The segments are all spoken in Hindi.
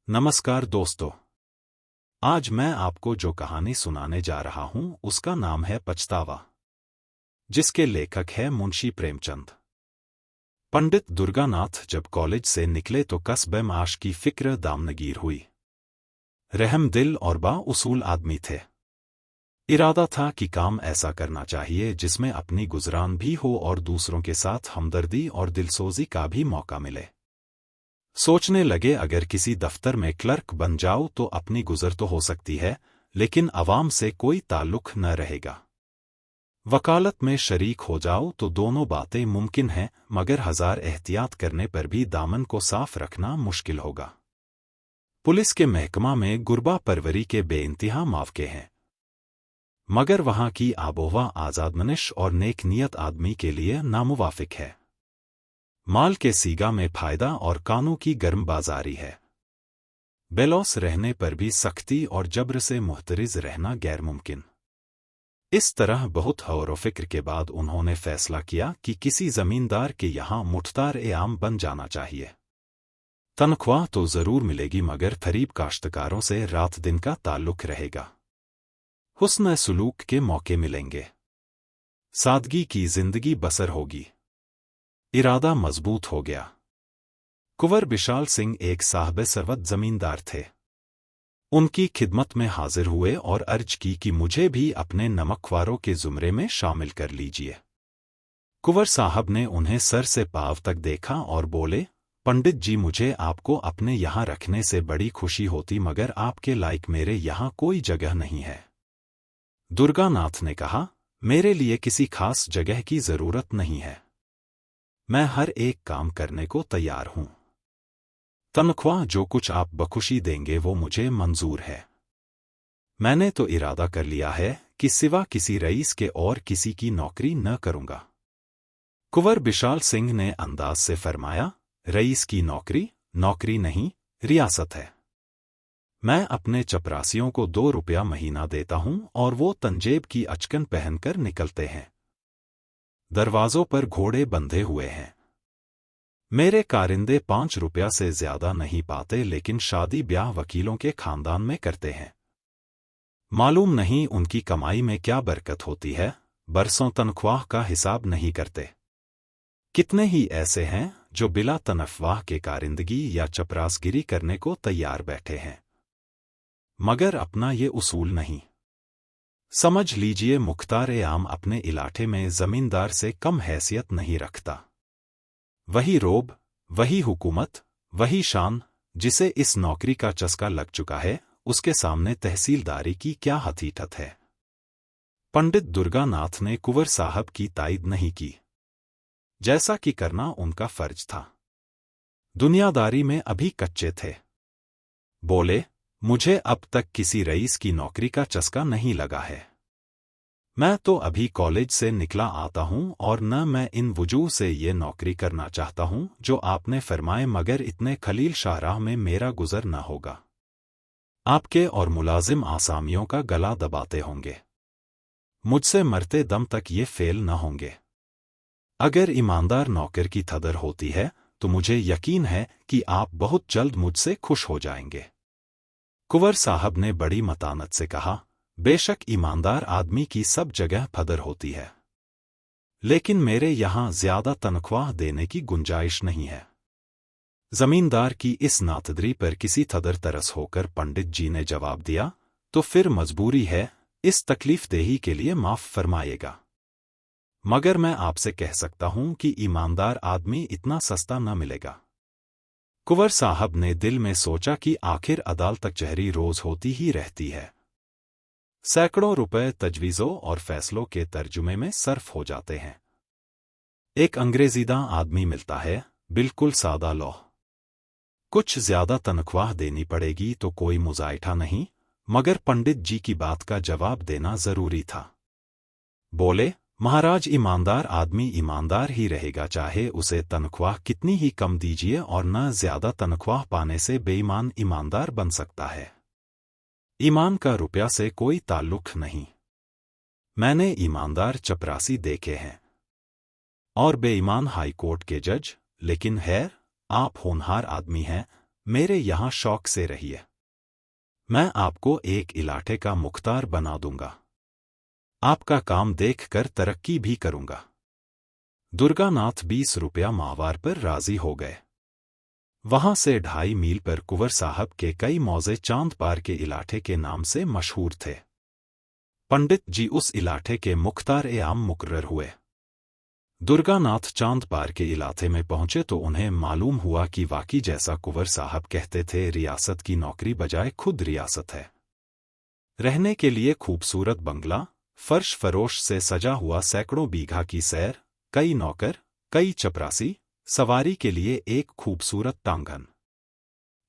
नमस्कार दोस्तों। आज मैं आपको जो कहानी सुनाने जा रहा हूं उसका नाम है पछतावा, जिसके लेखक है मुंशी प्रेमचंद। पंडित दुर्गानाथ जब कॉलेज से निकले तो कस्बे माश की फिक्र दामनगीर हुई। रहम दिल और बाउसूल आदमी थे। इरादा था कि काम ऐसा करना चाहिए जिसमें अपनी गुजरान भी हो और दूसरों के साथ हमदर्दी और दिलसोजी का भी मौका मिले। सोचने लगे अगर किसी दफ्तर में क्लर्क बन जाओ तो अपनी गुजर तो हो सकती है, लेकिन अवाम से कोई ताल्लुक न रहेगा। वकालत में शरीक हो जाओ तो दोनों बातें मुमकिन हैं, मगर हजार एहतियात करने पर भी दामन को साफ रखना मुश्किल होगा। पुलिस के महकमा में गुरबा परवरी के बेइंतहा मौके हैं, मगर वहां की आबोहवा आजादमनिश और नेक नियत आदमी के लिए नामुवाफिक है। माल के सीगा में फायदा और कानों की गर्म बाजारी है। बेलौस रहने पर भी सख्ती और जब्र से मुहतरिज रहना गैर मुमकिन। इस तरह बहुत गौर व फिक्र के बाद उन्होंने फैसला किया कि किसी जमींदार के यहाँ मुख्तार-ए-आम बन जाना चाहिए। तनख्वाह तो जरूर मिलेगी, मगर फरीब काश्तकारों से रात दिन का ताल्लुक रहेगा। हुस्न सुलूक के मौके मिलेंगे। सादगी की जिंदगी बसर होगी। इरादा मजबूत हो गया। कुंवर बिशाल सिंह एक साहब सरवत जमींदार थे। उनकी खिदमत में हाजिर हुए और अर्ज की कि मुझे भी अपने नमकवारों के जुमरे में शामिल कर लीजिए। कुंवर साहब ने उन्हें सर से पांव तक देखा और बोले, पंडित जी, मुझे आपको अपने यहाँ रखने से बड़ी खुशी होती, मगर आपके लायक मेरे यहाँ कोई जगह नहीं है। दुर्गानाथ ने कहा, मेरे लिए किसी खास जगह की जरूरत नहीं है। मैं हर एक काम करने को तैयार हूं। तनख्वाह जो कुछ आप बखुशी देंगे वो मुझे मंजूर है। मैंने तो इरादा कर लिया है कि सिवा किसी रईस के और किसी की नौकरी न करूंगा। कुंवर बिशाल सिंह ने अंदाज से फरमाया, रईस की नौकरी नौकरी नहीं, रियासत है। मैं अपने चपरासियों को 2 रुपया महीना देता हूं और वो तंजेब की अचकन पहनकर निकलते हैं। दरवाजों पर घोड़े बंधे हुए हैं। मेरे कारिंदे 5 रुपया से ज्यादा नहीं पाते, लेकिन शादी ब्याह वकीलों के खानदान में करते हैं। मालूम नहीं उनकी कमाई में क्या बरकत होती है, बरसों तनख्वाह का हिसाब नहीं करते। कितने ही ऐसे हैं जो बिला तनख्वाह के कारिंदगी या चपरासगिरी करने को तैयार बैठे हैं, मगर अपना ये उसूल नहीं। समझ लीजिए, मुख्तार-ए-आम अपने इलाके में जमींदार से कम हैसियत नहीं रखता। वही रोब, वही हुकूमत, वही शान। जिसे इस नौकरी का चस्का लग चुका है, उसके सामने तहसीलदारी की क्या हकीकत है। पंडित दुर्गानाथ ने कुंवर साहब की तायद नहीं की, जैसा कि करना उनका फर्ज था। दुनियादारी में अभी कच्चे थे। बोले, मुझे अब तक किसी रईस की नौकरी का चस्का नहीं लगा है। मैं तो अभी कॉलेज से निकला आता हूं और न मैं इन वजूह से ये नौकरी करना चाहता हूं जो आपने फरमाए, मगर इतने खलील शाहराह में मेरा गुजर न होगा। आपके और मुलाजिम आसामियों का गला दबाते होंगे। मुझसे मरते दम तक ये फेल न होंगे। अगर ईमानदार नौकर की कदर होती है तो मुझे यकीन है कि आप बहुत जल्द मुझसे खुश हो जाएंगे। कुंवर साहब ने बड़ी मतानत से कहा, बेशक ईमानदार आदमी की सब जगह कदर होती है, लेकिन मेरे यहाँ ज्यादा तनख्वाह देने की गुंजाइश नहीं है। जमींदार की इस नातदरी पर किसी कदर तरस होकर पंडित जी ने जवाब दिया, तो फिर मजबूरी है, इस तकलीफदेही के लिए माफ फरमाइएगा। मगर मैं आपसे कह सकता हूं कि ईमानदार आदमी इतना सस्ता न मिलेगा। कुंवर साहब ने दिल में सोचा कि आखिर अदालत कचहरी रोज होती ही रहती है। सैकड़ों रुपए तजवीज़ों और फैसलों के तर्जुमे में सर्फ हो जाते हैं। एक अंग्रेजीदा आदमी मिलता है, बिल्कुल सादा लौह। कुछ ज्यादा तनख्वाह देनी पड़ेगी तो कोई मुजाहिदा नहीं, मगर पंडित जी की बात का जवाब देना जरूरी था। बोले, महाराज, ईमानदार आदमी ईमानदार ही रहेगा, चाहे उसे तनख्वाह कितनी ही कम दीजिए, और न ज्यादा तनख्वाह पाने से बेईमान ईमानदार बन सकता है। ईमान का रुपया से कोई ताल्लुक नहीं। मैंने ईमानदार चपरासी देखे हैं और बेईमान हाई कोर्ट के जज, लेकिन खैर, आप होनहार आदमी हैं, मेरे यहाँ शौक से रहिए। मैं आपको एक इलाके का मुख्तार बना दूंगा। आपका काम देखकर तरक्की भी करूंगा। दुर्गानाथ 20 रुपया माहवार पर राजी हो गए। वहां से 2.5 मील पर कुंवर साहब के कई मौजे चांद पार के इलाके के नाम से मशहूर थे। पंडित जी उस इलाके के मुख्तार-ए-आम मुकर्रर हुए। दुर्गानाथ चांद पार के इलाके में पहुंचे तो उन्हें मालूम हुआ कि वाकई जैसा कुंवर साहब कहते थे, रियासत की नौकरी बजाय खुद रियासत है। रहने के लिए खूबसूरत बंगला, फर्श फरोश से सजा हुआ सैकड़ों बीघा की सैर, कई नौकर, कई चपरासी, सवारी के लिए एक खूबसूरत टांगन,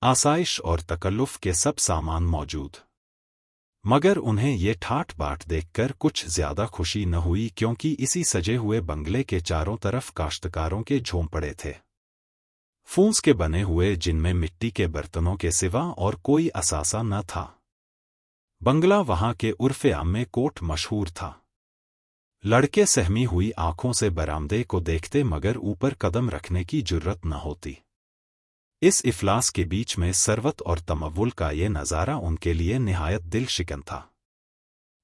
आसाइश और तकल्लुफ के सब सामान मौजूद। मगर उन्हें ये ठाठ बाट देखकर कुछ ज्यादा खुशी न हुई, क्योंकि इसी सजे हुए बंगले के चारों तरफ काश्तकारों के झोंपड़े थे, फूस के बने हुए, जिनमें मिट्टी के बर्तनों के सिवा और कोई असासा न था। बंगला वहां के उर्फ़े-आम में कोट मशहूर था। लड़के सहमी हुई आंखों से बरामदे को देखते, मगर ऊपर कदम रखने की जुर्रत न होती। इस इफ्लास के बीच में सरवत और तमव्वुल का ये नज़ारा उनके लिए निहायत दिल शिकन था।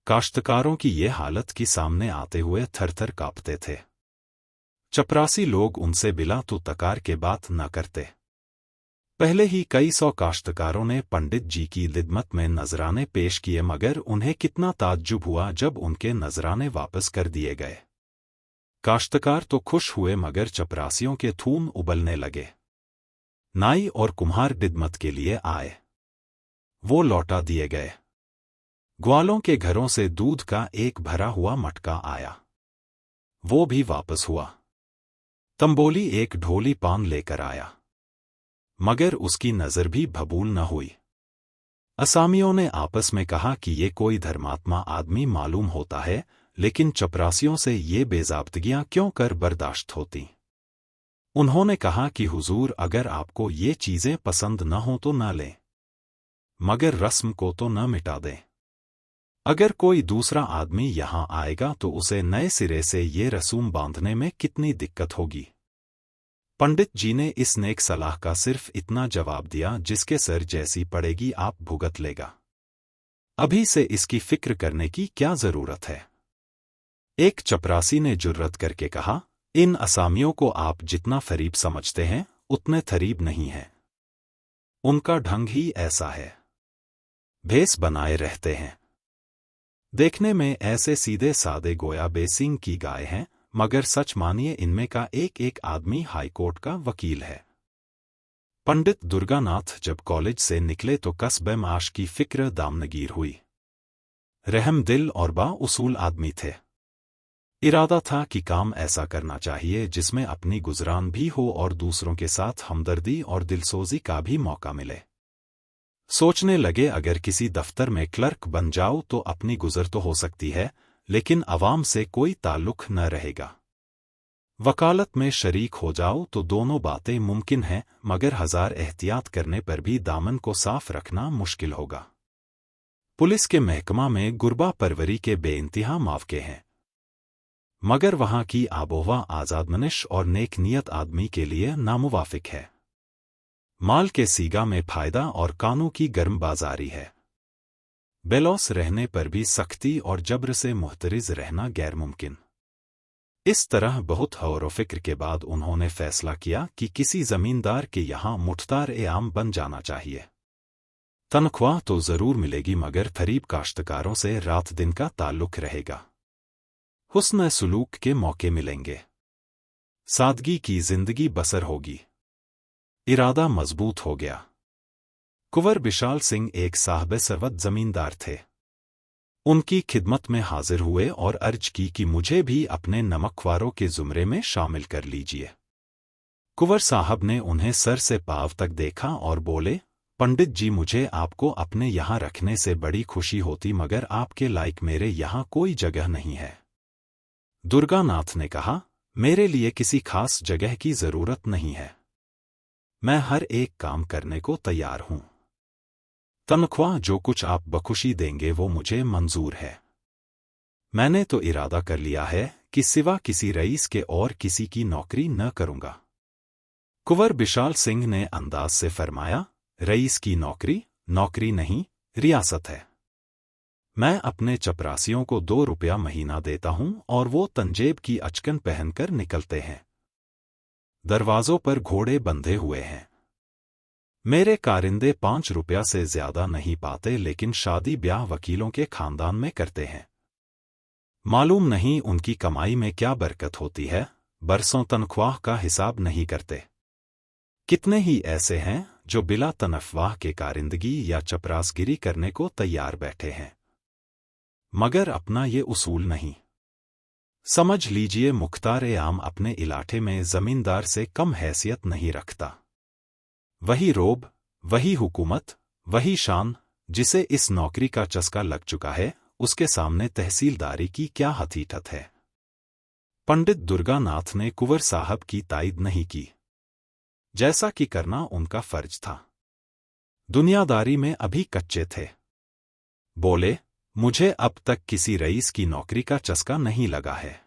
काश्तकारों की ये हालत की सामने आते हुए थर-थर कांपते थे। चपरासी लोग उनसे बिला तो तकार के बात न करते। पहले ही कई सौ काश्तकारों ने पंडित जी की खिदमत में नजराने पेश किए, मगर उन्हें कितना ताज्जुब हुआ जब उनके नजराने वापस कर दिए गए। काश्तकार तो खुश हुए, मगर चपरासियों के थूम उबलने लगे। नाई और कुम्हार खिदमत के लिए आए, वो लौटा दिए गए। ग्वालों के घरों से दूध का एक भरा हुआ मटका आया, वो भी वापस हुआ। तंबोली एक ढोली पान लेकर आया, मगर उसकी नजर भी भबूल न हुई। असामियों ने आपस में कहा कि ये कोई धर्मात्मा आदमी मालूम होता है, लेकिन चपरासियों से ये बेज़ाब्तगियां क्यों कर बर्दाश्त होती। उन्होंने कहा कि हुजूर, अगर आपको ये चीजें पसंद न हो तो न लें, मगर रस्म को तो न मिटा दें। अगर कोई दूसरा आदमी यहां आएगा तो उसे नए सिरे से ये रसूम बांधने में कितनी दिक्कत होगी। पंडित जी ने इस नेक सलाह का सिर्फ इतना जवाब दिया, जिसके सर जैसी पड़ेगी आप भुगत लेगा। अभी से इसकी फिक्र करने की क्या जरूरत है। एक चपरासी ने जुर्रत करके कहा, इन असामियों को आप जितना फरीब समझते हैं उतने थरीब नहीं है। उनका ढंग ही ऐसा है, भेस बनाए रहते हैं। देखने में ऐसे सीधे सादे गोया बेसिंग की गाय हैं, मगर सच मानिए इनमें का एक एक आदमी हाईकोर्ट का वकील है। पंडित दुर्गानाथ जब कॉलेज से निकले तो कस्बे माश की फिक्र दामनगीर हुई। रहम दिल और बा उसूल आदमी थे। इरादा था कि काम ऐसा करना चाहिए जिसमें अपनी गुजरान भी हो और दूसरों के साथ हमदर्दी और दिलसोजी का भी मौका मिले। सोचने लगे, अगर किसी दफ्तर में क्लर्क बन जाओ तो अपनी गुजर तो हो सकती है, लेकिन अवाम से कोई ताल्लुक न रहेगा। वकालत में शरीक हो जाओ तो दोनों बातें मुमकिन हैं, मगर 1000 एहतियात करने पर भी दामन को साफ रखना मुश्किल होगा। पुलिस के महकमा में गुरबा परवरी के बेइंतहा मौके हैं, मगर वहां की आबोहवा आजादमनिश और नेक नियत आदमी के लिए नामुवाफिक है। माल के सीगा में फायदा और कानों की गर्म बाजारी है। बेलौस रहने पर भी सख्ती और जब्र से मुहतरिज रहना गैर मुमकिन। इस तरह बहुत गौर व फिक्र के बाद उन्होंने फैसला किया कि किसी जमींदार के यहाँ मुख्तार-ए-आम बन जाना चाहिए। तनख्वाह तो जरूर मिलेगी, मगर फरीब काश्तकारों से रात दिन का ताल्लुक रहेगा। हुस्न सुलूक के मौके मिलेंगे, सादगी की जिंदगी बसर होगी। इरादा मजबूत हो गया। कुंवर बिशाल सिंह एक साहब सरवत जमींदार थे। उनकी खिदमत में हाजिर हुए और अर्ज की कि मुझे भी अपने नमकख्वारों के जुमरे में शामिल कर लीजिए। कुंवर साहब ने उन्हें सर से पांव तक देखा और बोले, पंडित जी, मुझे आपको अपने यहाँ रखने से बड़ी खुशी होती, मगर आपके लायक मेरे यहाँ कोई जगह नहीं है। दुर्गानाथ ने कहा, मेरे लिए किसी खास जगह की जरूरत नहीं है। मैं हर एक काम करने को तैयार हूं। तनख्वाह जो कुछ आप बखुशी देंगे वो मुझे मंजूर है। मैंने तो इरादा कर लिया है कि सिवा किसी रईस के और किसी की नौकरी न करूंगा। कुंवर बिशाल सिंह ने अंदाज से फरमाया, रईस की नौकरी नौकरी नहीं, रियासत है। मैं अपने चपरासियों को 2 रुपया महीना देता हूं और वो तंजेब की अचकन पहनकर निकलते हैं। दरवाजों पर घोड़े बंधे हुए हैं। मेरे कारिंदे 5 रुपया से ज्यादा नहीं पाते, लेकिन शादी ब्याह वकीलों के खानदान में करते हैं। मालूम नहीं उनकी कमाई में क्या बरकत होती है, बरसों तनख्वाह का हिसाब नहीं करते। कितने ही ऐसे हैं जो बिला तनख्वाह के कारिंदगी या चपरासगिरी करने को तैयार बैठे हैं, मगर अपना ये उसूल नहीं। समझ लीजिए मुख्तार-ए-आम अपने इलाके में जमींदार से कम हैसियत नहीं रखता। वही रोब, वही हुकूमत, वही शान, जिसे इस नौकरी का चस्का लग चुका है, उसके सामने तहसीलदारी की क्या हकीकत है। पंडित दुर्गानाथ ने कुंवर साहब की ताईद नहीं की, जैसा कि करना उनका फर्ज था। दुनियादारी में अभी कच्चे थे। बोले, मुझे अब तक किसी रईस की नौकरी का चस्का नहीं लगा है।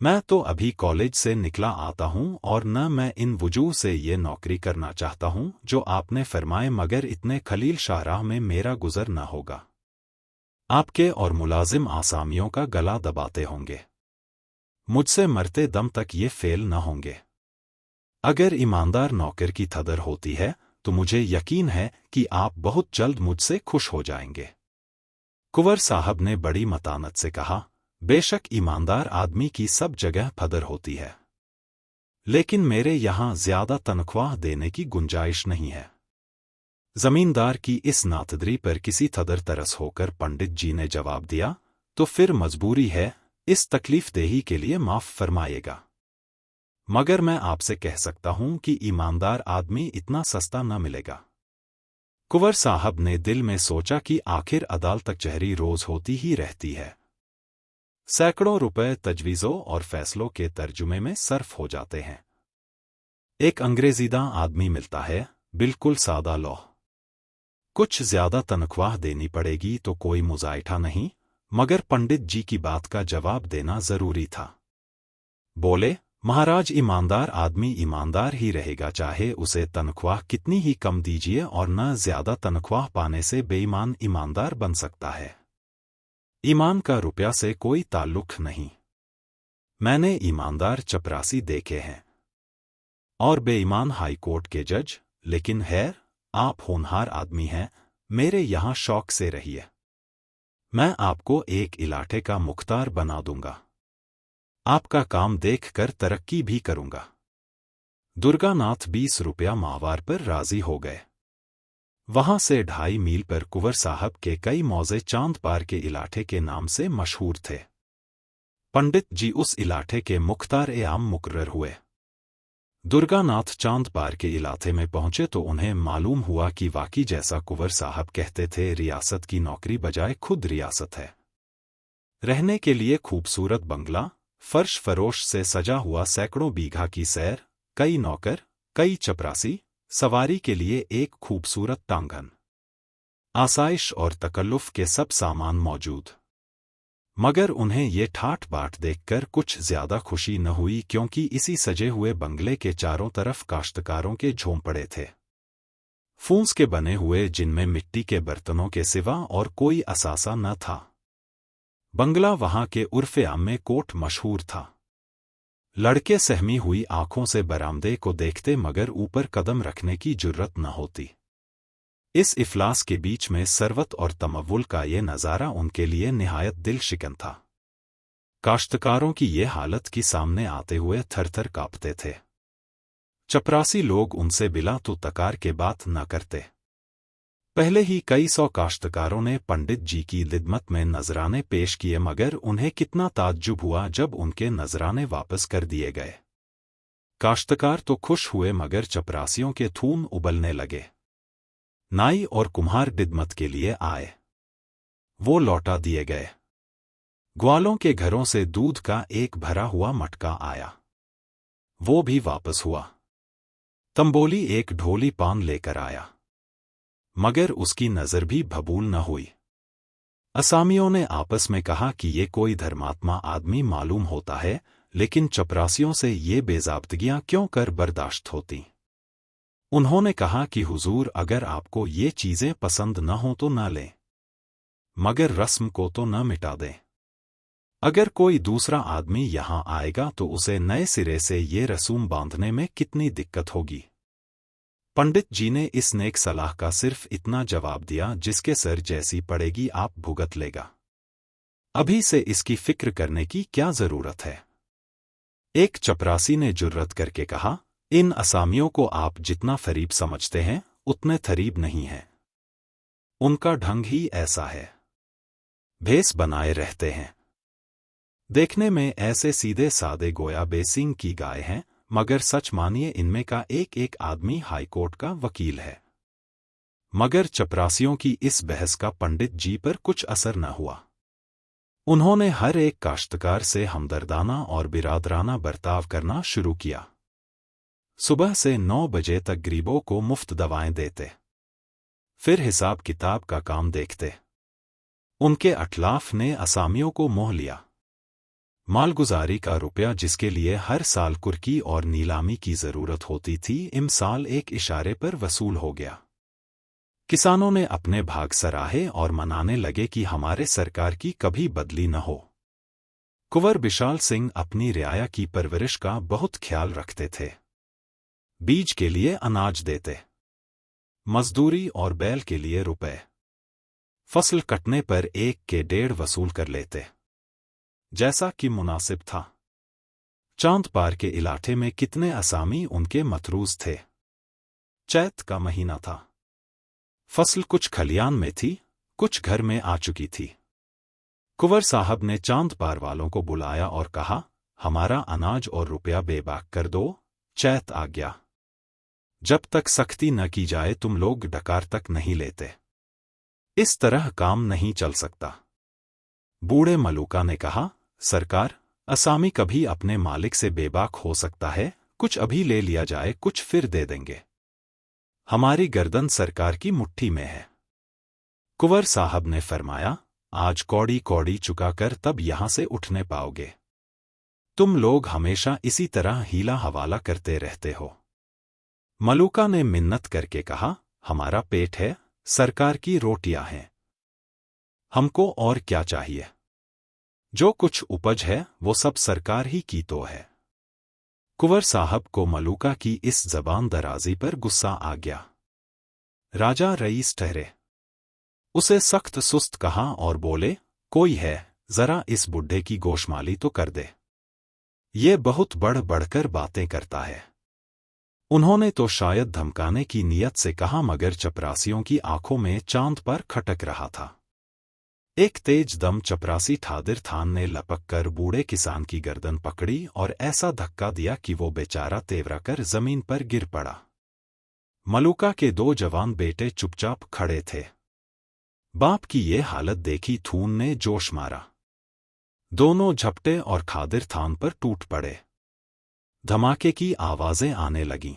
मैं तो अभी कॉलेज से निकला आता हूं और न मैं इन वजूह से ये नौकरी करना चाहता हूं जो आपने फरमाए, मगर इतने खलील शाहराह में मेरा गुजर न होगा। आपके और मुलाजिम आसामियों का गला दबाते होंगे। मुझसे मरते दम तक ये फेल न होंगे। अगर ईमानदार नौकर की कदर होती है तो मुझे यकीन है कि आप बहुत जल्द मुझसे खुश हो जाएंगे। कुंवर साहब ने बड़ी मतानत से कहा, बेशक ईमानदार आदमी की सब जगह कदर होती है, लेकिन मेरे यहां ज्यादा तनख्वाह देने की गुंजाइश नहीं है। जमींदार की इस नातदरी पर किसी कदर तरस होकर पंडित जी ने जवाब दिया, तो फिर मजबूरी है, इस तकलीफदेही के लिए माफ फरमाइएगा। मगर मैं आपसे कह सकता हूं कि ईमानदार आदमी इतना सस्ता न मिलेगा। कुंवर साहब ने दिल में सोचा कि आखिर अदालत कचहरी रोज होती ही रहती है। सैकड़ों रुपए तजवीज़ों और फैसलों के तर्जुमे में सर्फ हो जाते हैं। एक अंग्रेजीदा आदमी मिलता है, बिल्कुल सादा लौह। कुछ ज्यादा तनख्वाह देनी पड़ेगी तो कोई मुजाहिदा नहीं, मगर पंडित जी की बात का जवाब देना जरूरी था। बोले, महाराज ईमानदार आदमी ईमानदार ही रहेगा, चाहे उसे तनख्वाह कितनी ही कम दीजिए, और न ज्यादा तनख्वाह पाने से बेईमान ईमानदार बन सकता है। ईमान का रुपया से कोई ताल्लुक नहीं। मैंने ईमानदार चपरासी देखे हैं और बेईमान हाईकोर्ट के जज, लेकिन खैर, आप होनहार आदमी हैं, मेरे यहां शौक से रहिए। मैं आपको एक इलाके का मुख्तार बना दूंगा। आपका काम देखकर तरक्की भी करूंगा। दुर्गानाथ 20 रुपया माहवार पर राजी हो गए। वहां से 2.5 मील पर कुंवर साहब के कई मौजे चांद पार के इलाके के नाम से मशहूर थे। पंडित जी उस इलाके के मुख्तार-ए-आम मुकर्रर हुए। दुर्गानाथ चांद पार के इलाके में पहुंचे तो उन्हें मालूम हुआ कि वाकई जैसा कुंवर साहब कहते थे, रियासत की नौकरी बजाय खुद रियासत है। रहने के लिए खूबसूरत बंगला, फर्श फरोश से सजा हुआ सैकड़ों बीघा की सैर, कई नौकर, कई चपरासी, सवारी के लिए एक खूबसूरत टांगन, आसाइश और तकल्लुफ के सब सामान मौजूद। मगर उन्हें ये ठाट बाट देखकर कुछ ज्यादा खुशी न हुई, क्योंकि इसी सजे हुए बंगले के चारों तरफ काश्तकारों के झोंपड़े थे, फूंस के बने हुए, जिनमें मिट्टी के बर्तनों के सिवा और कोई असासा न था। बंगला वहां के उर्फ़े-आम में कोट मशहूर था। लड़के सहमी हुई आंखों से बरामदे को देखते, मगर ऊपर कदम रखने की जुर्रत न होती। इस इफलास के बीच में सरवत और तमव्वुल का ये नज़ारा उनके लिए निहायत दिल शिकन था। काश्तकारों की ये हालत की सामने आते हुए थर थर कांपते थे। चपरासी लोग उनसे बिला तो तकार के बात न करते। पहले ही कई सौ काश्तकारों ने पंडित जी की खिदमत में नजराने पेश किए, मगर उन्हें कितना ताज्जुब हुआ जब उनके नजराने वापस कर दिए गए। काश्तकार तो खुश हुए, मगर चपरासियों के थूम उबलने लगे। नाई और कुम्हार खिदमत के लिए आए, वो लौटा दिए गए। ग्वालों के घरों से दूध का एक भरा हुआ मटका आया, वो भी वापस हुआ। तंबोली एक ढोली पान लेकर आया, मगर उसकी नजर भी भबूल न हुई। असामियों ने आपस में कहा कि ये कोई धर्मात्मा आदमी मालूम होता है, लेकिन चपरासियों से ये बेज़ाब्तगियां क्यों कर बर्दाश्त होती। उन्होंने कहा कि हुजूर, अगर आपको ये चीजें पसंद न हो तो न लें, मगर रस्म को तो न मिटा दें। अगर कोई दूसरा आदमी यहां आएगा तो उसे नए सिरे से ये रसूम बांधने में कितनी दिक्कत होगी। पंडित जी ने इस नेक सलाह का सिर्फ इतना जवाब दिया, जिसके सर जैसी पड़ेगी आप भुगत लेगा। अभी से इसकी फिक्र करने की क्या जरूरत है। एक चपरासी ने जुर्रत करके कहा, इन असामियों को आप जितना फरीब समझते हैं उतने फरीब नहीं हैं। उनका ढंग ही ऐसा है, भेस बनाए रहते हैं। देखने में ऐसे सीधे सादे गोया बेसिंग की गाय हैं, मगर सच मानिए इनमें का एक एक आदमी हाईकोर्ट का वकील है। मगर चपरासियों की इस बहस का पंडित जी पर कुछ असर न हुआ। उन्होंने हर एक काश्तकार से हमदर्दाना और बिरादराना बर्ताव करना शुरू किया। सुबह से 9 बजे तक गरीबों को मुफ्त दवाएं देते, फिर हिसाब किताब का काम देखते। उनके अटलाफ ने असामियों को मोह लिया। मालगुजारी का रुपया जिसके लिए हर साल कुर्की और नीलामी की जरूरत होती थी, इम साल एक इशारे पर वसूल हो गया। किसानों ने अपने भाग सराहे और मनाने लगे कि हमारे सरकार की कभी बदली न हो। कुंवर विशाल सिंह अपनी रियाया की परवरिश का बहुत ख्याल रखते थे। बीज के लिए अनाज देते, मजदूरी और बैल के लिए रुपए, फसल कटने पर 1 के 1.5 वसूल कर लेते, जैसा कि मुनासिब था। चांद पार के इलाके में कितने असामी उनके मतरूज थे। चैत का महीना था। फसल कुछ खलियान में थी, कुछ घर में आ चुकी थी। कुंवर साहब ने चांद पार वालों को बुलाया और कहा, हमारा अनाज और रुपया बेबाक कर दो, चैत आ गया। जब तक सख्ती न की जाए तुम लोग डकार तक नहीं लेते। इस तरह काम नहीं चल सकता। बूढ़े मलूका ने कहा, सरकार, असामी कभी अपने मालिक से बेबाक हो सकता है, कुछ अभी ले लिया जाए, कुछ फिर दे देंगे। हमारी गर्दन सरकार की मुट्ठी में है। कुंवर साहब ने फरमाया, आज कौड़ी कौड़ी चुकाकर तब यहां से उठने पाओगे। तुम लोग हमेशा इसी तरह हीला हवाला करते रहते हो। मलूका ने मिन्नत करके कहा, हमारा पेट है, सरकार की रोटियां हैं, हमको और क्या चाहिए। जो कुछ उपज है वो सब सरकार ही की तो है। कुंवर साहब को मलूका की इस जबान दराजी पर गुस्सा आ गया। राजा रईस ठहरे, उसे सख्त सुस्त कहा और बोले, कोई है, जरा इस बुढ़े की गोशमाली तो कर दे। ये बहुत बढ़ बढ़कर बातें करता है। उन्होंने तो शायद धमकाने की नीयत से कहा, मगर चपरासियों की आंखों में चांद पर खटक रहा था। एक तेज दम चपरासी ठादिर थान ने लपक कर बूढ़े किसान की गर्दन पकड़ी और ऐसा धक्का दिया कि वो बेचारा तेवरा कर जमीन पर गिर पड़ा। मलूका के 2 जवान बेटे चुपचाप खड़े थे। बाप की ये हालत देखी थून ने जोश मारा। दोनों झपटे और खादिर थान पर टूट पड़े। धमाके की आवाजें आने लगीं।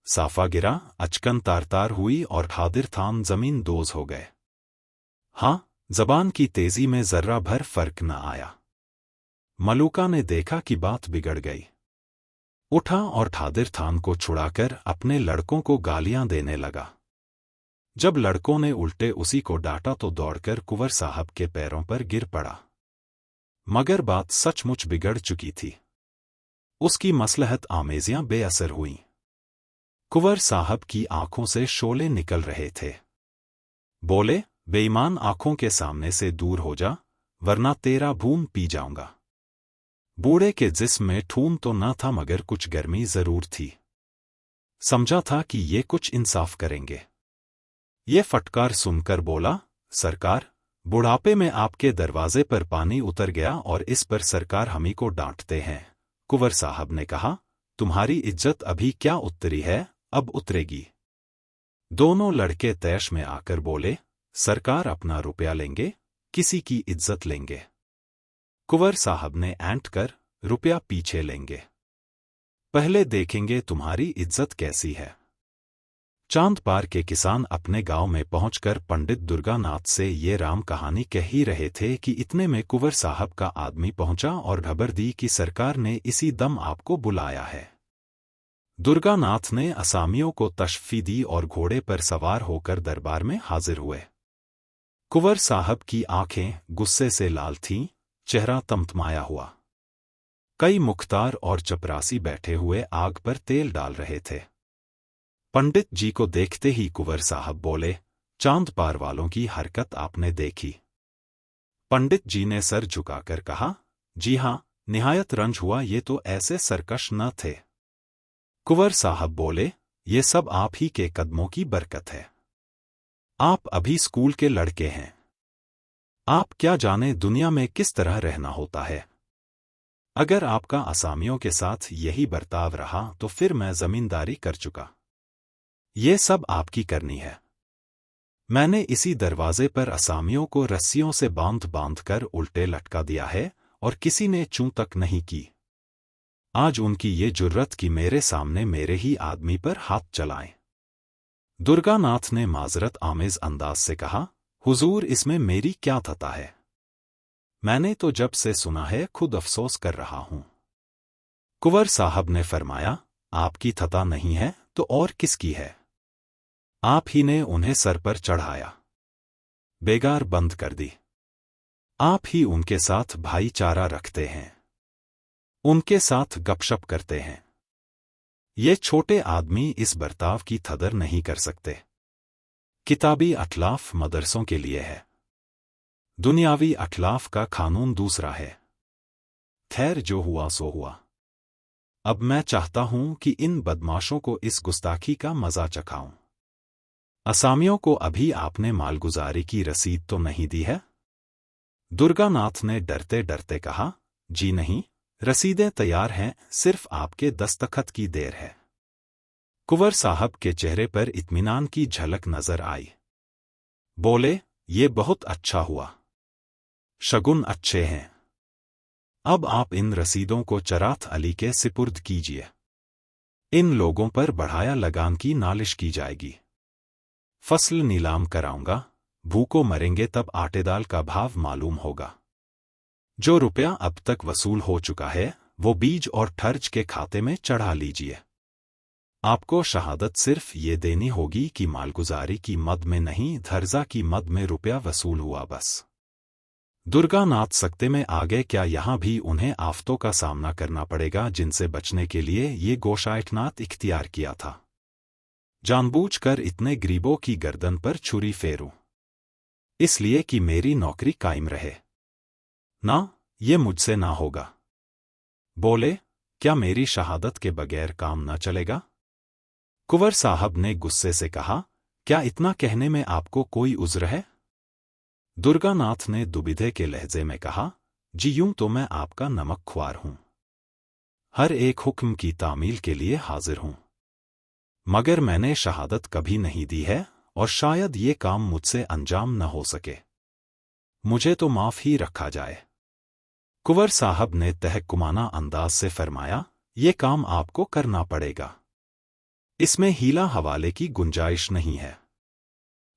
साफा गिरा, अचकन तार-तार हुई और खादिर थान जमीन दोज हो गए। हाँ, जबान की तेजी में जर्रा भर फर्क न आया। मलूका ने देखा कि बात बिगड़ गई। उठा और ठादिर थान को छुड़ाकर अपने लड़कों को गालियां देने लगा। जब लड़कों ने उल्टे उसी को डांटा तो दौड़कर कुंवर साहब के पैरों पर गिर पड़ा। मगर बात सचमुच बिगड़ चुकी थी। उसकी मसलहत आमेजियां बेअसर हुईं। कुंवर साहब की आंखों से शोले निकल रहे थे। बोले, बेईमान, आंखों के सामने से दूर हो जा, वरना तेरा भून पी जाऊंगा। बूढ़े के जिस्म में ठून तो न था, मगर कुछ गर्मी जरूर थी। समझा था कि ये कुछ इंसाफ करेंगे। ये फटकार सुनकर बोला, सरकार, बुढ़ापे में आपके दरवाजे पर पानी उतर गया और इस पर सरकार हमी को डांटते हैं। कुंवर साहब ने कहा, तुम्हारी इज्जत अभी क्या उतरी है, अब उतरेगी। दोनों लड़के तैश में आकर बोले, सरकार अपना रुपया लेंगे, किसी की इज्जत लेंगे। कुंवर साहब ने ऐंठ कर, रुपया पीछे लेंगे, पहले देखेंगे तुम्हारी इज्जत कैसी है। चांद पार के किसान अपने गांव में पहुंचकर पंडित दुर्गानाथ से ये राम कहानी कह ही रहे थे कि इतने में कुंवर साहब का आदमी पहुंचा और खबर दी कि सरकार ने इसी दम आपको बुलाया है। दुर्गानाथ ने असामियों को तशफ़ी दी और घोड़े पर सवार होकर दरबार में हाजिर हुए। कुंवर साहब की आंखें गुस्से से लाल थीं, चेहरा तमतमाया हुआ। कई मुख्तार और चपरासी बैठे हुए आग पर तेल डाल रहे थे। पंडित जी को देखते ही कुंवर साहब बोले, चांद पार वालों की हरकत आपने देखी? पंडित जी ने सर झुकाकर कहा, जी हां, निहायत रंज हुआ, ये तो ऐसे सरकश न थे। कुंवर साहब बोले, ये सब आप ही के कदमों की बरकत है। आप अभी स्कूल के लड़के हैं। आप क्या जाने दुनिया में किस तरह रहना होता है। अगर आपका असामियों के साथ यही बर्ताव रहा तो फिर मैं जमींदारी कर चुका। ये सब आपकी करनी है। मैंने इसी दरवाजे पर असामियों को रस्सियों से बांध बांध कर उल्टे लटका दिया है और किसी ने चूं तक नहीं की। आज उनकी ये जुर्रत कि मेरे सामने मेरे ही आदमी पर हाथ चलाएं। दुर्गानाथ ने माजरत आमेज अंदाज से कहा, हुजूर, इसमें मेरी क्या थता है। मैंने तो जब से सुना है खुद अफसोस कर रहा हूं। कुंवर साहब ने फरमाया, आपकी थता नहीं है तो और किसकी है। आप ही ने उन्हें सर पर चढ़ाया, बेगार बंद कर दी। आप ही उनके साथ भाईचारा रखते हैं, उनके साथ गपशप करते हैं। ये छोटे आदमी इस बर्ताव की कदर नहीं कर सकते। किताबी अखलाफ मदरसों के लिए है, दुनियावी अखलाफ का कानून दूसरा है। खैर, जो हुआ सो हुआ। अब मैं चाहता हूं कि इन बदमाशों को इस गुस्ताखी का मजा चखाऊं। असामियों को अभी आपने मालगुजारी की रसीद तो नहीं दी है? दुर्गानाथ ने डरते डरते कहा, जी नहीं, रसीदें तैयार हैं, सिर्फ आपके दस्तखत की देर है। कुंवर साहब के चेहरे पर इत्मीनान की झलक नजर आई। बोले, ये बहुत अच्छा हुआ, शगुन अच्छे हैं। अब आप इन रसीदों को चराथ अली के सिपुर्द कीजिए। इन लोगों पर बढ़ाया लगान की नालिश की जाएगी। फसल नीलाम कराऊंगा, भूखों मरेंगे तब आटे दाल का भाव मालूम होगा। जो रुपया अब तक वसूल हो चुका है वो बीज और ठर्ज के खाते में चढ़ा लीजिए। आपको शहादत सिर्फ ये देनी होगी कि मालगुजारी की मद में नहीं, धर्जा की मद में रुपया वसूल हुआ, बस। दुर्गानाथ सकते में आ गए। क्या यहां भी उन्हें आफतों का सामना करना पड़ेगा जिनसे बचने के लिए ये गोशाइटनाथ इख्तियार किया था। जानबूझकर इतने गरीबों की गर्दन पर छुरी फेरूं, इसलिए कि मेरी नौकरी कायम रहे। ना, ये मुझसे ना होगा। बोले, क्या मेरी शहादत के बगैर काम न चलेगा? कुंवर साहब ने गुस्से से कहा, क्या इतना कहने में आपको कोई उज़्र है? दुर्गानाथ ने दुविधे के लहजे में कहा, जी यूं तो मैं आपका नमक ख्वार हूं, हर एक हुक्म की तामील के लिए हाजिर हूं, मगर मैंने शहादत कभी नहीं दी है और शायद ये काम मुझसे अंजाम न हो सके। मुझे तो माफ ही रखा जाए। कुंवर साहब ने तहकुमाना अंदाज से फरमाया, ये काम आपको करना पड़ेगा, इसमें हीला हवाले की गुंजाइश नहीं है।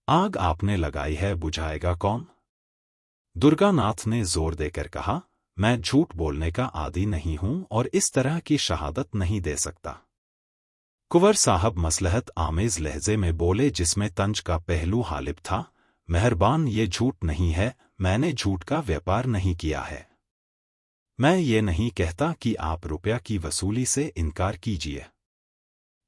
आग आपने लगाई है, बुझाएगा कौन? दुर्गानाथ ने जोर देकर कहा, मैं झूठ बोलने का आदी नहीं हूं और इस तरह की शहादत नहीं दे सकता। कुंवर साहब मसलहत आमेज लहजे में बोले, जिसमें तंज का पहलू हालिब था, मेहरबान, ये झूठ नहीं है, मैंने झूठ का व्यापार नहीं किया है। मैं ये नहीं कहता कि आप रुपया की वसूली से इनकार कीजिए।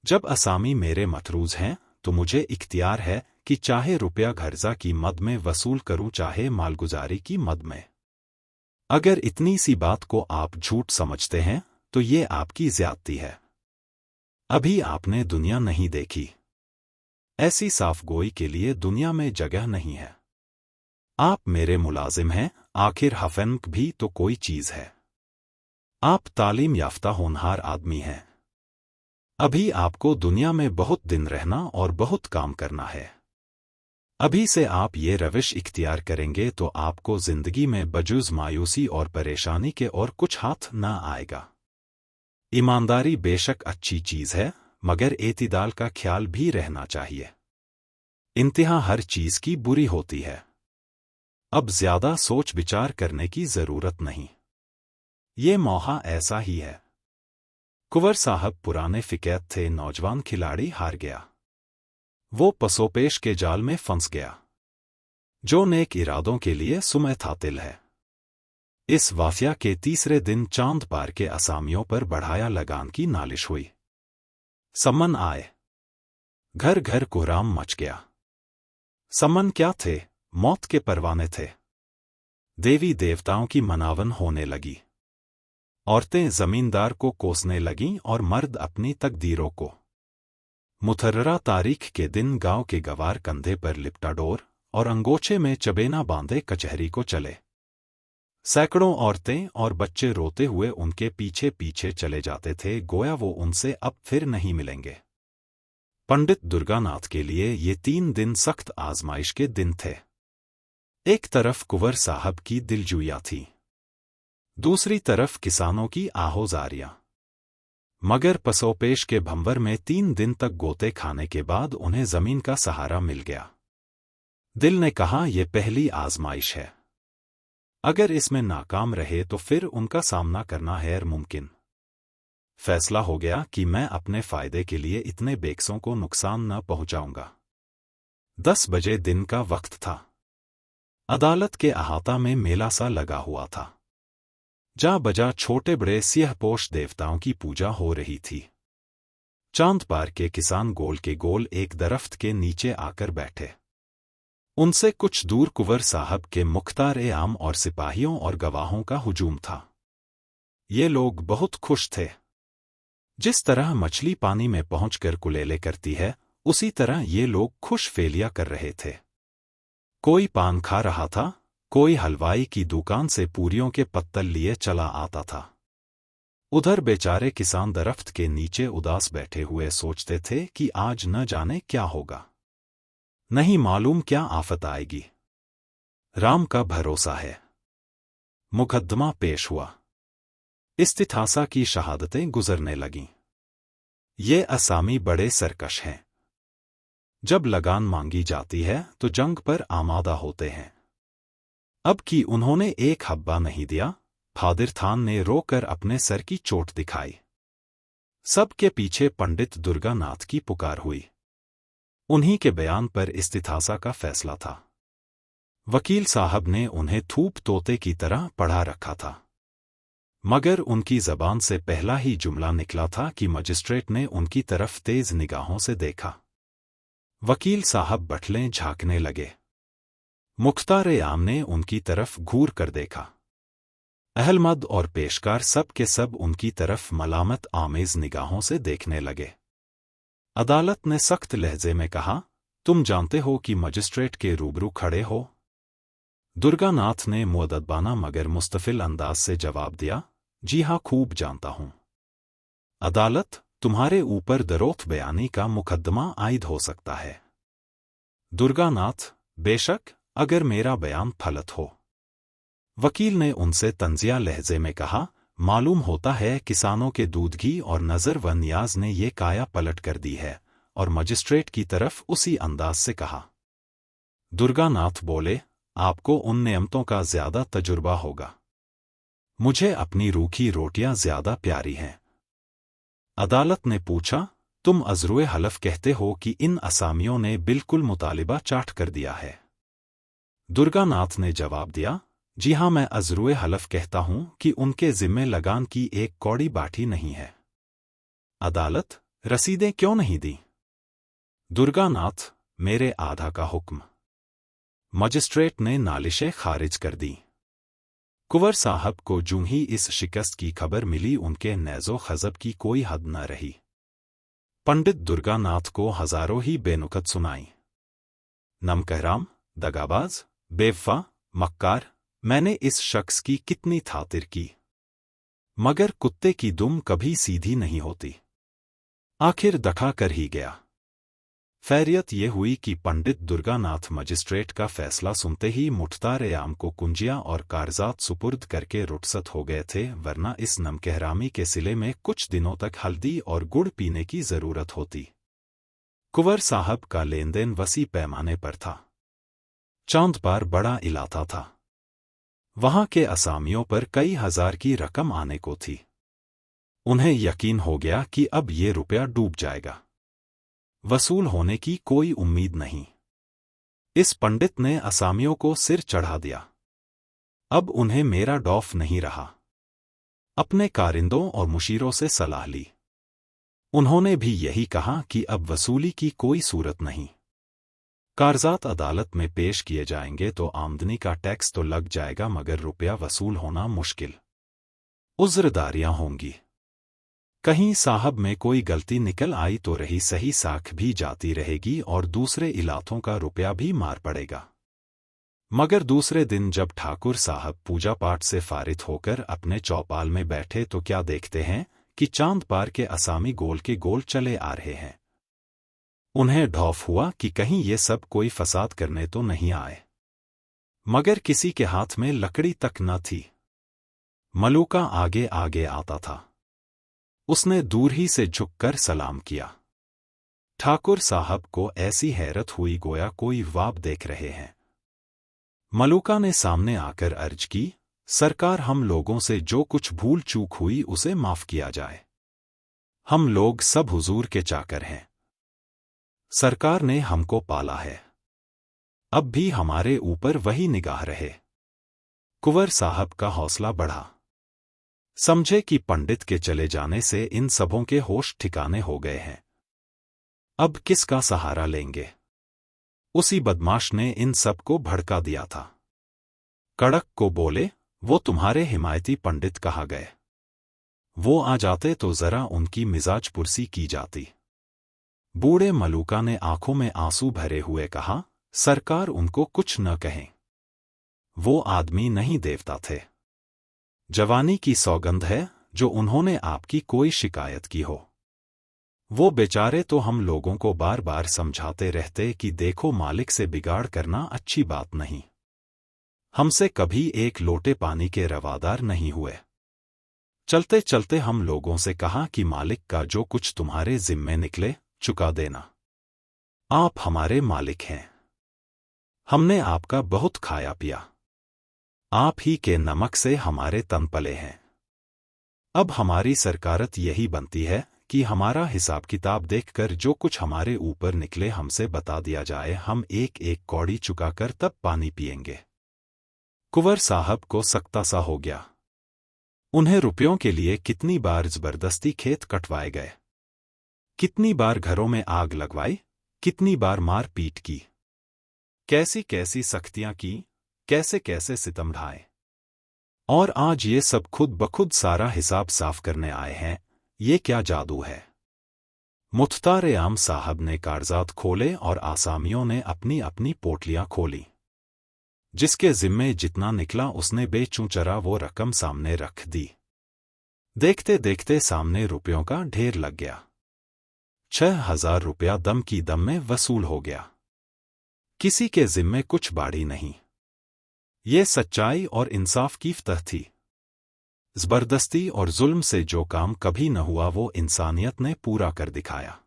जब असामी मेरे मतरूज हैं तो मुझे इख्तियार है कि चाहे रुपया घर्जा की मद में वसूल करूं, चाहे मालगुजारी की मद में। अगर इतनी सी बात को आप झूठ समझते हैं तो ये आपकी ज्यादती है। अभी आपने दुनिया नहीं देखी, ऐसी साफगोई के लिए दुनिया में जगह नहीं है। आप मेरे मुलाजिम हैं, आखिर हफनक भी तो कोई चीज है। आप तालीम याफ्ता होनहार आदमी हैं। अभी आपको दुनिया में बहुत दिन रहना और बहुत काम करना है। अभी से आप ये रविश इख्तियार करेंगे तो आपको जिंदगी में बजुज मायूसी और परेशानी के और कुछ हाथ न आएगा। ईमानदारी बेशक अच्छी चीज है, मगर एतिदाल का ख्याल भी रहना चाहिए। इंतहा हर चीज की बुरी होती है। अब ज्यादा सोच विचार करने की जरूरत नहीं, ये मौका ऐसा ही है। कुंवर साहब पुराने फिकैत थे, नौजवान खिलाड़ी हार गया। वो पसोपेश के जाल में फंस गया, जो नेक इरादों के लिए सुमय था तिल है। इस वाफिया के तीसरे दिन चांद पार के असामियों पर बढ़ाया लगान की नालिश हुई। सम्मन आए, घर घर कोहराम मच गया। सम्मन क्या थे? मौत के परवाने थे। देवी देवताओं की मनावन होने लगी। औरतें जमींदार को कोसने लगीं और मर्द अपनी तकदीरों को। मुथर्ररा तारीख के दिन गांव के गवार कंधे पर लिपटा डोर और अंगोछे में चबेना बांधे कचहरी को चले। सैकड़ों औरतें और बच्चे रोते हुए उनके पीछे पीछे चले जाते थे, गोया वो उनसे अब फिर नहीं मिलेंगे। पंडित दुर्गानाथ के लिए ये 3 दिन सख्त आजमाइश के दिन थे। एक तरफ कुंवर साहब की दिलजुइयां थी, दूसरी तरफ किसानों की आहोजारियां। मगर पसोपेश के भंवर में 3 दिन तक गोते खाने के बाद उन्हें जमीन का सहारा मिल गया। दिल ने कहा, यह पहली आजमाइश है, अगर इसमें नाकाम रहे तो फिर उनका सामना करना है मुमकिन। फैसला हो गया कि मैं अपने फायदे के लिए इतने बेकसों को नुकसान न पहुंचाऊंगा। 10 बजे दिन का वक्त था। अदालत के अहाता में मेला सा लगा हुआ था। जा बजा छोटे बड़े सिंहपोश देवताओं की पूजा हो रही थी। चांद पार के किसान गोल के गोल एक दरख्त के नीचे आकर बैठे। उनसे कुछ दूर कुंवर साहब के मुख्तार-ए-आम और सिपाहियों और गवाहों का हुजूम था। ये लोग बहुत खुश थे। जिस तरह मछली पानी में पहुंचकर कुलेले करती है, उसी तरह ये लोग खुश फेलिया कर रहे थे। कोई पान खा रहा था, कोई हलवाई की दुकान से पूरियों के पत्तल लिए चला आता था। उधर बेचारे किसान दरख्त के नीचे उदास बैठे हुए सोचते थे कि आज न जाने क्या होगा, नहीं मालूम क्या आफत आएगी। राम का भरोसा है। मुकद्दमा पेश हुआ। इस्तिथासा की शहादतें गुजरने लगीं। ये असामी बड़े सरकश हैं। जब लगान मांगी जाती है तो जंग पर आमादा होते हैं। अब की उन्होंने एक हब्बा नहीं दिया। फादिर थान ने रोकर अपने सर की चोट दिखाई। सबके पीछे पंडित दुर्गानाथ की पुकार हुई। उन्हीं के बयान पर इस्तिथासा का फैसला था। वकील साहब ने उन्हें थूप तोते की तरह पढ़ा रखा था, मगर उनकी जबान से पहला ही जुमला निकला था कि मजिस्ट्रेट ने उनकी तरफ तेज निगाहों से देखा। वकील साहब बटलें झांकने लगे। मुख्तार-ए-आम ने उनकी तरफ घूर कर देखा। अहलमद और पेशकार सब के सब उनकी तरफ मलामत आमेज निगाहों से देखने लगे। अदालत ने सख्त लहजे में कहा, तुम जानते हो कि मजिस्ट्रेट के रूबरू खड़े हो? दुर्गानाथ ने मुअद्दबाना मगर मुस्तफिल अंदाज से जवाब दिया, जी हाँ, खूब जानता हूं। अदालत, तुम्हारे ऊपर दरोथ बयानी का मुकद्दमा आयद हो सकता है। दुर्गानाथ, बेशक, अगर मेरा बयान फलत हो। वकील ने उनसे तंजिया लहजे में कहा, मालूम होता है किसानों के दूध घी और नजर व नियाज ने ये काया पलट कर दी है, और मजिस्ट्रेट की तरफ उसी अंदाज से कहा। दुर्गानाथ बोले, आपको उन नियमतों का ज्यादा तजुर्बा होगा। मुझे अपनी रूखी रोटियां ज्यादा प्यारी हैं। अदालत ने पूछा, तुम अज़रुए हलफ कहते हो कि इन असामियों ने बिल्कुल मुतालिबा चाट कर दिया है? दुर्गानाथ ने जवाब दिया, जी हाँ, मैं अज़रुए हलफ कहता हूं कि उनके जिम्मे लगान की एक कौड़ी बाठी नहीं है। अदालत, रसीदें क्यों नहीं दी? दुर्गानाथ, मेरे आधा का हुक्म। मजिस्ट्रेट ने नालिशें खारिज कर दी। कुंवर साहब को जूं ही इस शिकस्त की खबर मिली, उनके नैज़ो खज़ब की कोई हद न रही। पंडित दुर्गानाथ को हजारों ही बेनुकत सुनाई। नमकहराम, दगाबाज, बेवफा, मक्कार, मैंने इस शख्स की कितनी खातिर की, मगर कुत्ते की दुम कभी सीधी नहीं होती। आखिर दखा कर ही गया। खैरियत ये हुई कि पंडित दुर्गानाथ मजिस्ट्रेट का फैसला सुनते ही मुख्तार-ए-आम को कुंजियां और कागजात सुपुर्द करके रुखसत हो गए थे, वरना इस नमकहरामी के सिले में कुछ दिनों तक हल्दी और गुड़ पीने की जरूरत होती। कुंवर साहब का लेनदेन वसी पैमाने पर था। चांद पार बड़ा इलाका था। वहां के असामियों पर कई हजार की रकम आने को थी। उन्हें यकीन हो गया कि अब ये रुपया डूब जाएगा। वसूल होने की कोई उम्मीद नहीं। इस पंडित ने असामियों को सिर चढ़ा दिया। अब उन्हें मेरा डौफ नहीं रहा। अपने कारिंदों और मुशीरों से सलाह ली। उन्होंने भी यही कहा कि अब वसूली की कोई सूरत नहीं। कागजात अदालत में पेश किए जाएंगे तो आमदनी का टैक्स तो लग जाएगा, मगर रुपया वसूल होना मुश्किल। उज़्रदारियां होंगी। कहीं साहब में कोई गलती निकल आई तो रही सही साख भी जाती रहेगी और दूसरे इलाकों का रुपया भी मार पड़ेगा। मगर दूसरे दिन जब ठाकुर साहब पूजा पाठ से फारिग होकर अपने चौपाल में बैठे तो क्या देखते हैं कि चांद पार के असामी गोल के गोल चले आ रहे हैं। उन्हें ढौफ हुआ कि कहीं ये सब कोई फसाद करने तो नहीं आए। मगर किसी के हाथ में लकड़ी तक न थी। मलूका आगे आगे आता था। उसने दूर ही से झुककर सलाम किया। ठाकुर साहब को ऐसी हैरत हुई गोया कोई ख्वाब देख रहे हैं। मलूका ने सामने आकर अर्ज की, सरकार, हम लोगों से जो कुछ भूल चूक हुई उसे माफ किया जाए। हम लोग सब हुजूर के चाकर हैं। सरकार ने हमको पाला है, अब भी हमारे ऊपर वही निगाह रहे। कुंवर साहब का हौसला बढ़ा। समझे कि पंडित के चले जाने से इन सबों के होश ठिकाने हो गए हैं। अब किसका सहारा लेंगे? उसी बदमाश ने इन सब को भड़का दिया था। कड़क को बोले, वो तुम्हारे हिमायती पंडित कहाँ गए? वो आ जाते तो जरा उनकी मिजाज पुरसी की जाती। बूढ़े मलूका ने आंखों में आंसू भरे हुए कहा, सरकार, उनको कुछ न कहें। वो आदमी नहीं देवता थे। जवानी की सौगंध है जो उन्होंने आपकी कोई शिकायत की हो। वो बेचारे तो हम लोगों को बार बार समझाते रहते कि देखो, मालिक से बिगाड़ करना अच्छी बात नहीं। हमसे कभी एक लोटे पानी के रवादार नहीं हुए। चलते चलते हम लोगों से कहा कि मालिक का जो कुछ तुम्हारे जिम्मे निकले चुका देना। आप हमारे मालिक हैं। हमने आपका बहुत खाया पिया। आप ही के नमक से हमारे तन पले हैं। अब हमारी सरकारत यही बनती है कि हमारा हिसाब किताब देखकर जो कुछ हमारे ऊपर निकले हमसे बता दिया जाए। हम एक एक कौड़ी चुकाकर तब पानी पिएंगे। कुंवर साहब को सख्ता सा हो गया। उन्हें रुपयों के लिए कितनी बार जबरदस्ती खेत कटवाए गए, कितनी बार घरों में आग लगवाई, कितनी बार मार पीट की, कैसी कैसी सख्तियां की, कैसे कैसे सितम ढाए। और आज ये सब खुद बखुद सारा हिसाब साफ करने आए हैं। ये क्या जादू है? मुख्तार आम साहब ने कागजात खोले और आसामियों ने अपनी अपनी पोटलियां खोली। जिसके जिम्मे जितना निकला उसने बेचूचरा वो रकम सामने रख दी। देखते देखते सामने रुपयों का ढेर लग गया। 6,000 रुपया दम की दम में वसूल हो गया। किसी के जिम्मे कुछ बाड़ी नहीं। ये सच्चाई और इंसाफ की फतह थी। जबरदस्ती और जुल्म से जो काम कभी न हुआ वो इंसानियत ने पूरा कर दिखाया।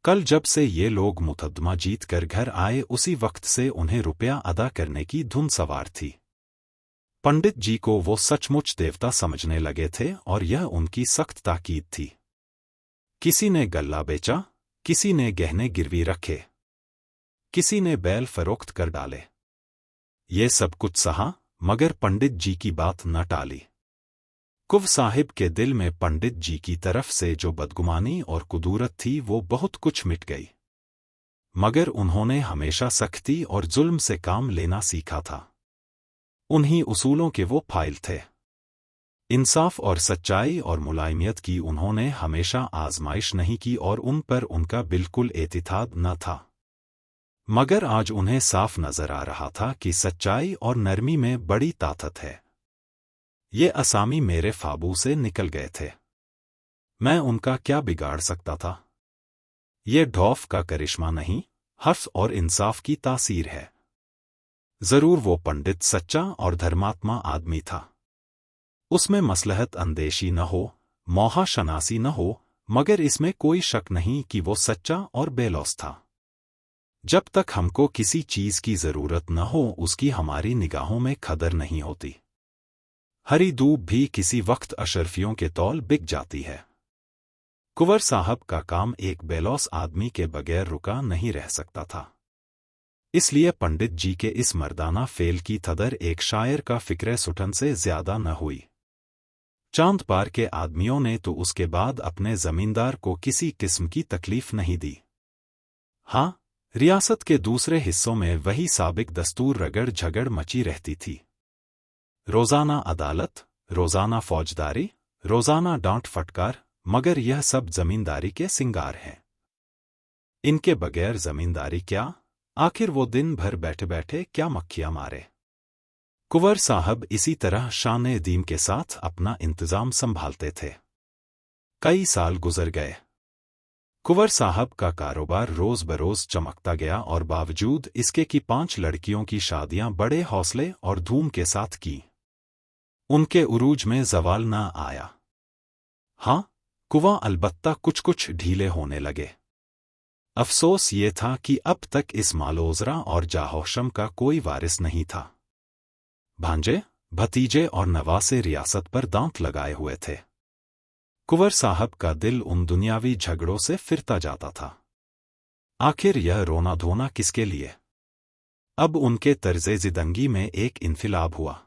कल जब से ये लोग मुकदमा जीत कर घर आए उसी वक्त से उन्हें रुपया अदा करने की धुन सवार थी। पंडित जी को वो सचमुच देवता समझने लगे थे और यह उनकी सख्त ताकीद थी। किसी ने गल्ला बेचा, किसी ने गहने गिरवी रखे, किसी ने बैल फरोख्त कर डाले। ये सब कुछ सहा मगर पंडित जी की बात न टाली। कुंवर साहिब के दिल में पंडित जी की तरफ से जो बदगुमानी और कुदूरत थी वो बहुत कुछ मिट गई। मगर उन्होंने हमेशा सख्ती और जुल्म से काम लेना सीखा था। उन्हीं उसूलों के वो फाइल थे। इंसाफ और सच्चाई और मुलायमियत की उन्होंने हमेशा आजमाइश नहीं की और उन पर उनका बिल्कुल एतिथाद न था। मगर आज उन्हें साफ नजर आ रहा था कि सच्चाई और नरमी में बड़ी ताकत है। ये असामी मेरे फाबू से निकल गए थे। मैं उनका क्या बिगाड़ सकता था? ये ढौफ का करिश्मा नहीं, हर्फ और इंसाफ की तासीर है। जरूर वो पंडित सच्चा और धर्मात्मा आदमी था। उसमें मसलहत अंदेशी न हो, मौहा शनासी न हो, मगर इसमें कोई शक नहीं कि वो सच्चा और बेलौस था। जब तक हमको किसी चीज की जरूरत न हो उसकी हमारी निगाहों में कदर नहीं होती। हरी दूब भी किसी अशरफियों के तौल बिक जाती है। कुंवर साहब का काम एक बेलौस आदमी के बगैर रुका नहीं रह सकता था। इसलिए पंडित जी के इस मर्दाना फेल की कदर एक शायर का फिक्र सुठन से ज्यादा न हुई। चांद पार के आदमियों ने तो उसके बाद अपने जमींदार को किसी किस्म की तकलीफ नहीं दी। हाँ, रियासत के दूसरे हिस्सों में वही साबिक दस्तूर रगड़ झगड़ मची रहती थी। रोजाना अदालत, रोजाना फौजदारी, रोजाना डांट फटकार, मगर यह सब जमींदारी के सिंगार हैं। इनके बगैर जमींदारी क्या? आखिर वो दिन भर बैठे बैठे क्या मक्खियां मारे। कुंवर साहब इसी तरह शान दीम के साथ अपना इंतजाम संभालते थे। कई साल गुजर गए। कुंवर साहब का कारोबार रोज बरोज चमकता गया और बावजूद इसके कि 5 लड़कियों की शादियां बड़े हौसले और धूम के साथ की। उनके उरूज में जवाल ना आया। हाँ, कुआं अलबत्ता कुछ कुछ ढीले होने लगे। अफसोस ये था कि अब तक इस मालोजरा और जाहोशम का कोई वारिस नहीं था। भांजे, भतीजे और नवासे रियासत पर दांत लगाए हुए थे। कुंवर साहब का दिल उन दुनियावी झगड़ों से फिरता जाता था। आखिर यह रोना धोना किसके लिए? अब उनके तर्ज़े ज़िंदगी में एक इन्फिलाब हुआ।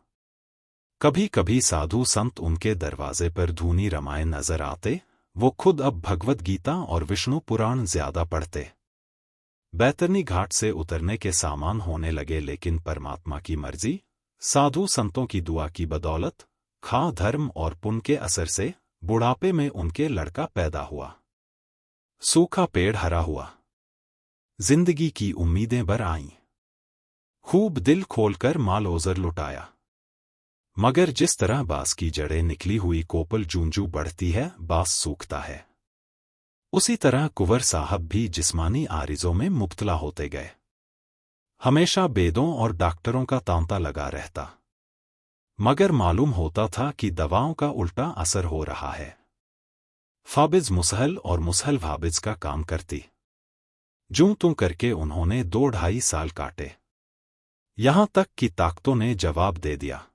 कभी कभी साधु संत उनके दरवाजे पर धूनी रमाए नजर आते। वो खुद अब भगवत गीता और विष्णु पुराण ज्यादा पढ़ते। बैतरनी घाट से उतरने के सामान होने लगे, लेकिन परमात्मा की मर्जी, साधु संतों की दुआ की बदौलत, खा धर्म और पुण्य के असर से बुढ़ापे में उनके लड़का पैदा हुआ। सूखा पेड़ हरा हुआ। जिंदगी की उम्मीदें बर आईं। खूब दिल खोलकर माल ओजर लुटाया। मगर जिस तरह बांस की जड़ें निकली हुई कोपल जूंजू बढ़ती है, बांस सूखता है। उसी तरह कुंवर साहब भी जिस्मानी आरिज़ों में मुब्तला होते गए। हमेशा बेदों और डॉक्टरों का तांता लगा रहता, मगर मालूम होता था कि दवाओं का उल्टा असर हो रहा है। फाबिज मुसहल और मुसहल फाबिज का काम करती। जूं तूं करके उन्होंने 2-2.5 साल काटे। यहां तक कि ताकतों ने जवाब दे दिया।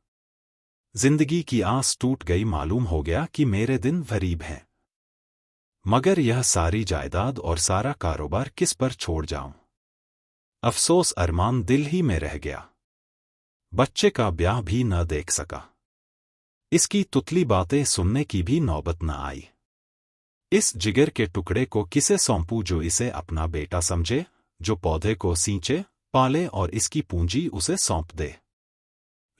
जिंदगी की आस टूट गई। मालूम हो गया कि मेरे दिन गरीब हैं। मगर यह सारी जायदाद और सारा कारोबार किस पर छोड़ जाऊं? अफसोस, अरमान दिल ही में रह गया। बच्चे का ब्याह भी न देख सका। इसकी तुतली बातें सुनने की भी नौबत न आई। इस जिगर के टुकड़े को किसे सौंपूं जो इसे अपना बेटा समझे, जो पौधे को सींचे, पाले और इसकी पूंजी उसे सौंप दे।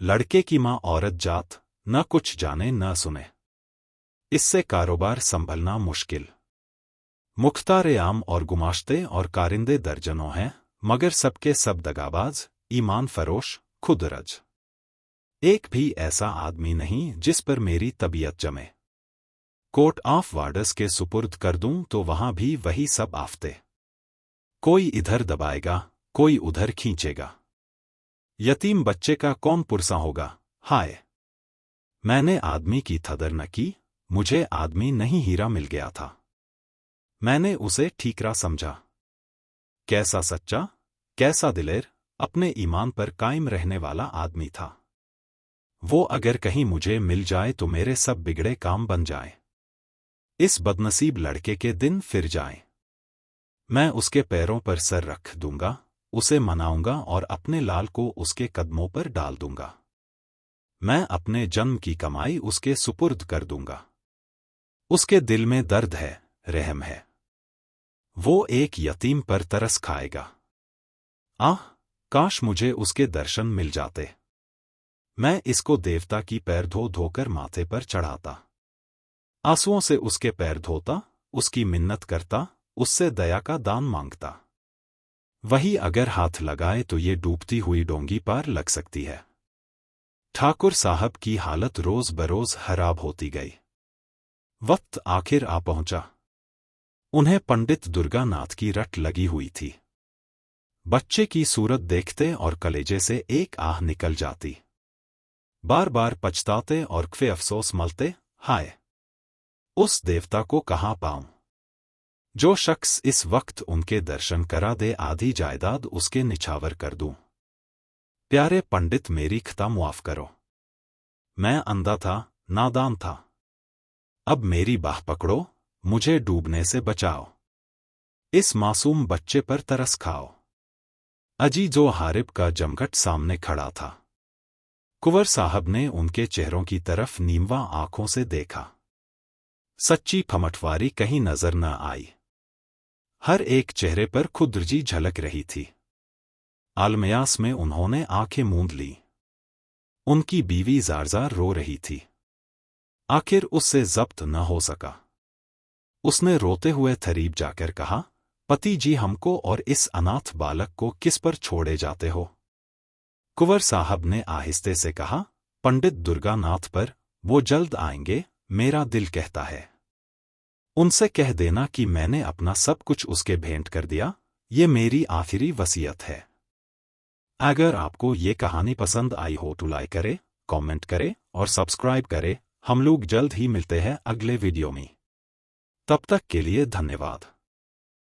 लड़के की मां औरत जात, न कुछ जाने न सुने। इससे कारोबार संभलना मुश्किल। मुख्तार आम और गुमाश्ते और कारिंदे दर्जनों हैं, मगर सबके सब दगाबाज, ईमान फरोश, खुदरज। एक भी ऐसा आदमी नहीं जिस पर मेरी तबीयत जमे। कोर्ट ऑफ वार्डर्स के सुपुर्द कर दूं तो वहां भी वही सब आफते। कोई इधर दबाएगा, कोई उधर खींचेगा। यतीम बच्चे का कौन पुरसा होगा? हाय, मैंने आदमी की कदर न की। मुझे आदमी नहीं हीरा मिल गया था। मैंने उसे ठीकरा समझा। कैसा सच्चा, कैसा दिलेर, अपने ईमान पर कायम रहने वाला आदमी था। वो अगर कहीं मुझे मिल जाए तो मेरे सब बिगड़े काम बन जाए। इस बदनसीब लड़के के दिन फिर जाएं। मैं उसके पैरों पर सर रख दूंगा, उसे मनाऊंगा और अपने लाल को उसके कदमों पर डाल दूंगा। मैं अपने जन्म की कमाई उसके सुपुर्द कर दूंगा। उसके दिल में दर्द है, रहम है। वो एक यतीम पर तरस खाएगा। आह, काश मुझे उसके दर्शन मिल जाते। मैं इसको देवता की पैर धो धोकर माथे पर चढ़ाता। आंसुओं से उसके पैर धोता, उसकी मिन्नत करता, उससे दया का दान मांगता। वही अगर हाथ लगाए तो ये डूबती हुई डोंगी पार लग सकती है। ठाकुर साहब की हालत रोज बरोज खराब होती गई। वक्त आखिर आ पहुंचा। उन्हें पंडित दुर्गानाथ की रट लगी हुई थी। बच्चे की सूरत देखते और कलेजे से एक आह निकल जाती। बार बार पछताते और ख्वे अफसोस मलते, हाय, उस देवता को कहाँ पाऊं? जो शख्स इस वक्त उनके दर्शन करा दे, आधी जायदाद उसके निछावर कर दूं। प्यारे पंडित, मेरी खता मुआफ करो। मैं अंधा था, नादान था। अब मेरी बाह पकड़ो, मुझे डूबने से बचाओ। इस मासूम बच्चे पर तरस खाओ। अजी जो हारिब का जमघट सामने खड़ा था। कुंवर साहब ने उनके चेहरों की तरफ नीमवा आंखों से देखा। सच्ची फमटवारी कहीं नजर न आई। हर एक चेहरे पर खुदर्जी झलक रही थी। आलमयास में उन्होंने आंखें मूंद ली। उनकी बीवी जार-जार रो रही थी। आखिर उससे जब्त न हो सका। उसने रोते हुए थरीब जाकर कहा, पति जी हमको और इस अनाथ बालक को किस पर छोड़े जाते हो? कुंवर साहब ने आहिस्ते से कहा, पंडित दुर्गानाथ पर, वो जल्द आएंगे, मेरा दिल कहता है। उनसे कह देना कि मैंने अपना सब कुछ उसके भेंट कर दिया, ये मेरी आखिरी वसीयत है। अगर आपको ये कहानी पसंद आई हो तो लाइक करें, कमेंट करें और सब्सक्राइब करें। हम लोग जल्द ही मिलते हैं अगले वीडियो में। तब तक के लिए धन्यवाद।